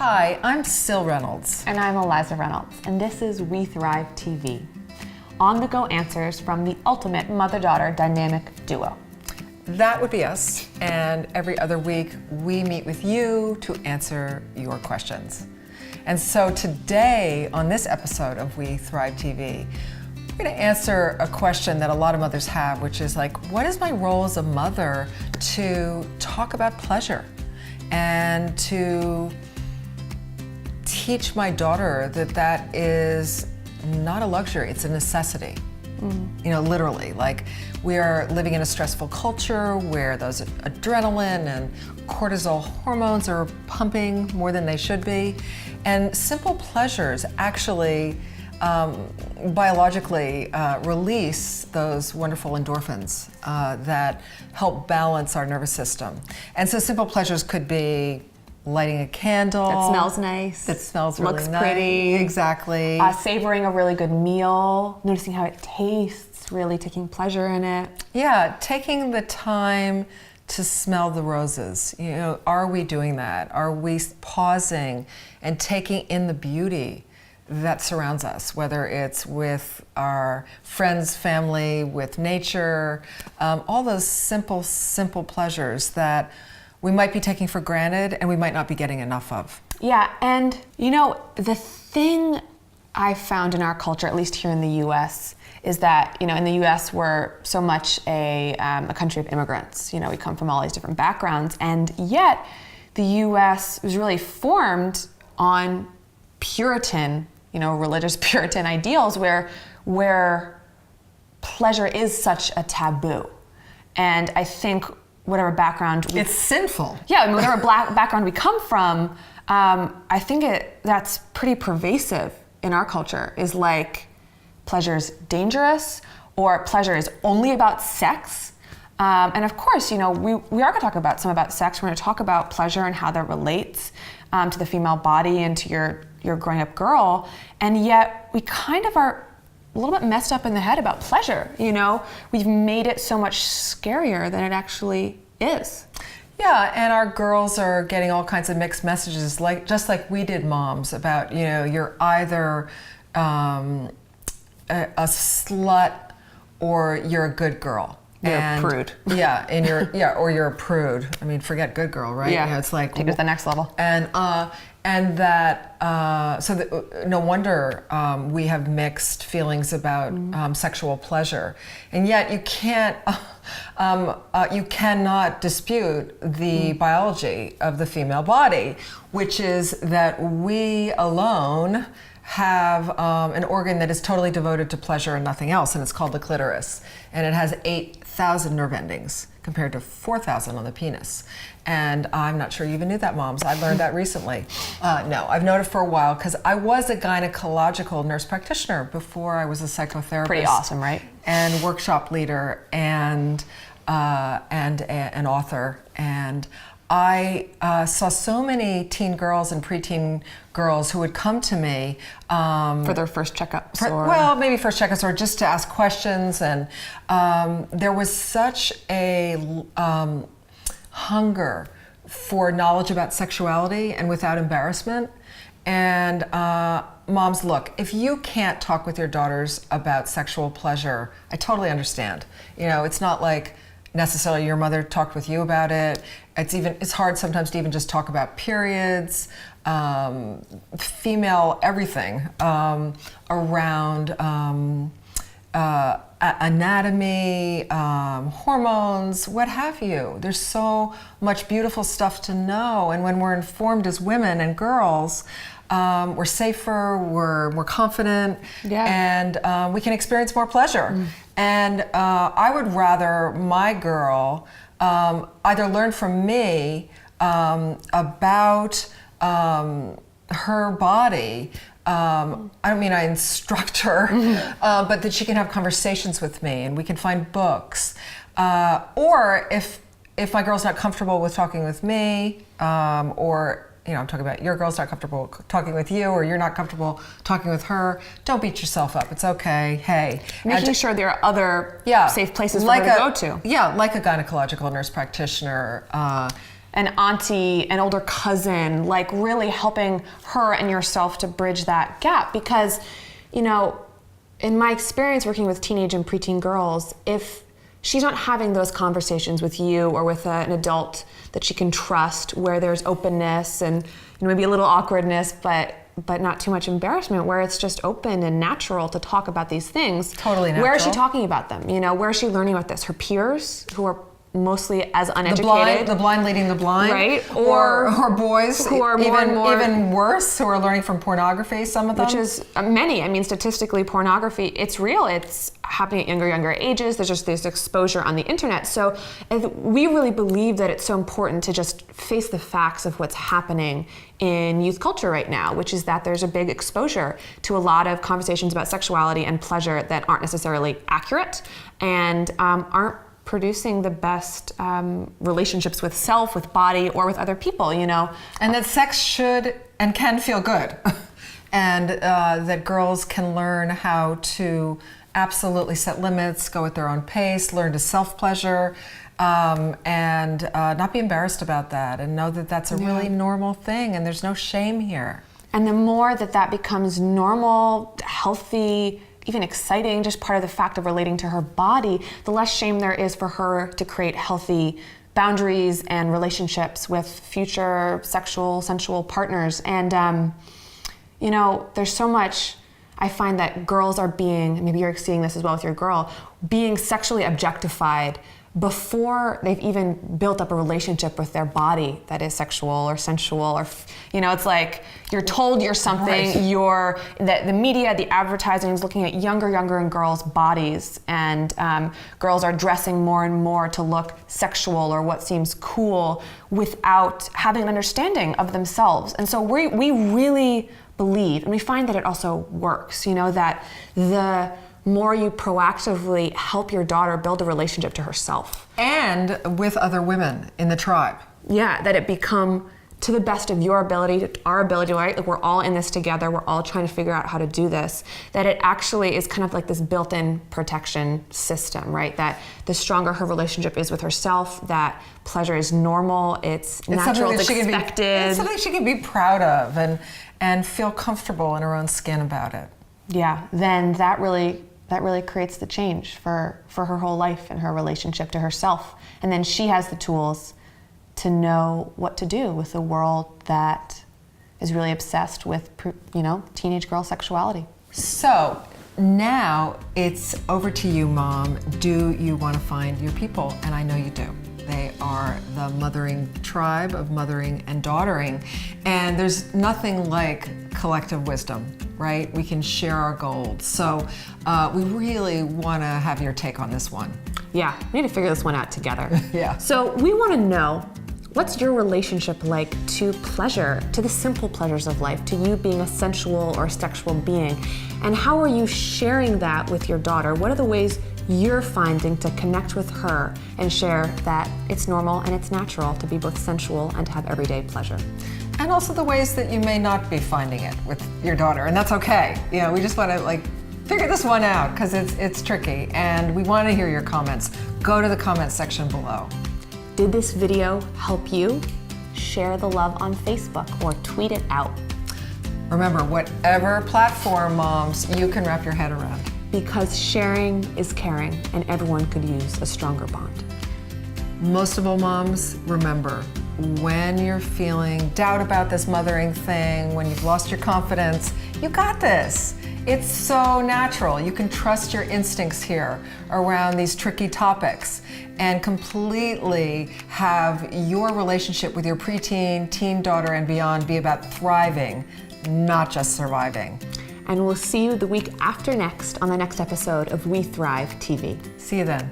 Hi, I'm Sil Reynolds. And I'm Eliza Reynolds, and this is We Thrive TV. On-the-go answers from the ultimate mother-daughter dynamic duo. That would be us, and every other week we meet with you to answer your questions. And so today, on this episode of We Thrive TV, we're going to answer a question that a lot of mothers have, which is like, what is my role as a mother to talk about pleasure and to teach my daughter that that is not a luxury, it's a necessity. You know, literally, like we are living in a stressful culture where those adrenaline and cortisol hormones are pumping more than they should be. And simple pleasures actually biologically release those wonderful endorphins that help balance our nervous system. And so simple pleasures could be lighting a candle. That smells nice. That smells really looks nice. pretty. Exactly. Savoring a really good meal, noticing how it tastes, really taking pleasure in it. Yeah, taking the time to smell the roses. You know, are we doing that? Are we pausing and taking in the beauty that surrounds us, whether it's with our friends, family, with nature, all those simple pleasures that we might be taking for granted and we might not be getting enough of. Yeah, and you know, the thing I found in our culture, at least here in the US, is that, you know, in the US we're so much a country of immigrants. You know, we come from all these different backgrounds, and yet the US was really formed on Puritan, you know, religious Puritan ideals where pleasure is such a taboo. And I think whatever background it's sinful. Yeah, and whatever background we come from, I think that's pretty pervasive in our culture, is like pleasure's dangerous, or pleasure is only about sex. And of course, you know, we are gonna talk about sex. We're gonna talk about pleasure and how that relates to the female body and to your growing up girl. And yet we kind of are a little bit messed up in the head about pleasure, you know? We've made it so much scarier than it actually is. Yeah, and our girls are getting all kinds of mixed messages, like just like we did, moms, about, you know, you're either a slut or you're a good girl. You're a prude. Yeah, or you're a prude. I mean, forget good girl, right? Yeah, you know, it's like take it to the next level. And that, no wonder we have mixed feelings about sexual pleasure, and yet you cannot dispute the biology of the female body, which is that we alone have an organ that is totally devoted to pleasure and nothing else, and it's called the clitoris, and it has 8,000 nerve endings compared to 4,000 on the penis. And I'm not sure you even knew that, moms. I learned that recently. No, I've known it for a while because I was a gynecological nurse practitioner before I was a psychotherapist. Pretty awesome, right? And workshop leader and an author. And I saw so many teen girls and preteen girls who would come to me for their first checkups. Well, maybe first checkups or just to ask questions. And there was such a hunger for knowledge about sexuality and without embarrassment. And moms, look, if you can't talk with your daughters about sexual pleasure, I totally understand. You know, it's not like necessarily your mother talked with you about it. It's hard sometimes to even just talk about periods, female everything around anatomy, hormones, what have you. There's so much beautiful stuff to know, and when we're informed as women and girls, we're safer, we're more confident, and we can experience more pleasure. And I would rather my girl either learn from me about her body. I don't mean I instruct her, but that she can have conversations with me and we can find books. Or if my girl's not comfortable with talking with me, or you know, I'm talking about your girl's not comfortable talking with you, or you're not comfortable talking with her, don't beat yourself up. It's okay. Hey. Making sure there are other safe places for her to go to. Yeah, like a gynecological nurse practitioner. an auntie, an older cousin, like really helping her and yourself to bridge that gap. Because, you know, in my experience working with teenage and preteen girls, if she's not having those conversations with you or with an adult that she can trust, where there's openness and, you know, maybe a little awkwardness, but not too much embarrassment, where it's just open and natural to talk about these things. Totally natural. Where is she talking about them? You know, where is she learning about this? Her peers, who are mostly as uneducated. The blind leading the blind. Right. Or boys who are even worse, who are learning from pornography, some of them. Which is many. I mean, statistically, pornography, it's real. It's happening at younger ages. There's just this exposure on the internet. So we really believe that it's so important to just face the facts of what's happening in youth culture right now, which is that there's a big exposure to a lot of conversations about sexuality and pleasure that aren't necessarily accurate and aren't producing the best relationships with self, with body, or with other people, you know. And that sex should and can feel good. And that girls can learn how to absolutely set limits, go at their own pace, learn to self-pleasure, and not be embarrassed about that, and know that that's a really normal thing, and there's no shame here. And the more that becomes normal, healthy, even exciting, just part of the fact of relating to her body, the less shame there is for her to create healthy boundaries and relationships with future sexual, sensual partners. And, you know, there's so much, I find that girls are being, maybe you're seeing this as well with your girl, being sexually objectified before they've even built up a relationship with their body that is sexual or sensual, or, you know, it's like you're told you're something, the media, the advertising is looking at younger and girls' bodies, and girls are dressing more and more to look sexual or what seems cool without having an understanding of themselves. And so we really believe, and we find that it also works, you know, that the more you proactively help your daughter build a relationship to herself. And with other women in the tribe. Yeah, that it become to the best of your ability, our ability, right? Like, we're all in this together, we're all trying to figure out how to do this. That it actually is kind of like this built-in protection system, right? That the stronger her relationship is with herself, that pleasure is normal, it's natural, it's expected. It's something she can be proud of and feel comfortable in her own skin about it. Yeah, then that really creates the change for her whole life and her relationship to herself. And then she has the tools to know what to do with a world that is really obsessed with, you know, teenage girl sexuality. So now it's over to you, Mom. Do you want to find your people? And I know you do. They are the mothering tribe of mothering and daughtering. And there's nothing like collective wisdom, right? We can share our gold. So we really want to have your take on this one. Yeah, we need to figure this one out together. Yeah. So we want to know, what's your relationship like to pleasure, to the simple pleasures of life, to you being a sensual or sexual being? And how are you sharing that with your daughter? What are the ways you're finding to connect with her and share that it's normal and it's natural to be both sensual and to have everyday pleasure? And also the ways that you may not be finding it with your daughter, and that's okay. You know, we just want to figure this one out, because it's tricky, and we want to hear your comments. Go to the comments section below. Did this video help you? Share the love on Facebook or tweet it out. Remember, whatever platform, moms, you can wrap your head around. Because sharing is caring, and everyone could use a stronger bond. Most of all, moms, remember, when you're feeling doubt about this mothering thing, when you've lost your confidence, you got this. It's so natural. You can trust your instincts here around these tricky topics and completely have your relationship with your preteen, teen daughter, and beyond be about thriving, not just surviving. And we'll see you the week after next on the next episode of We Thrive TV. See you then.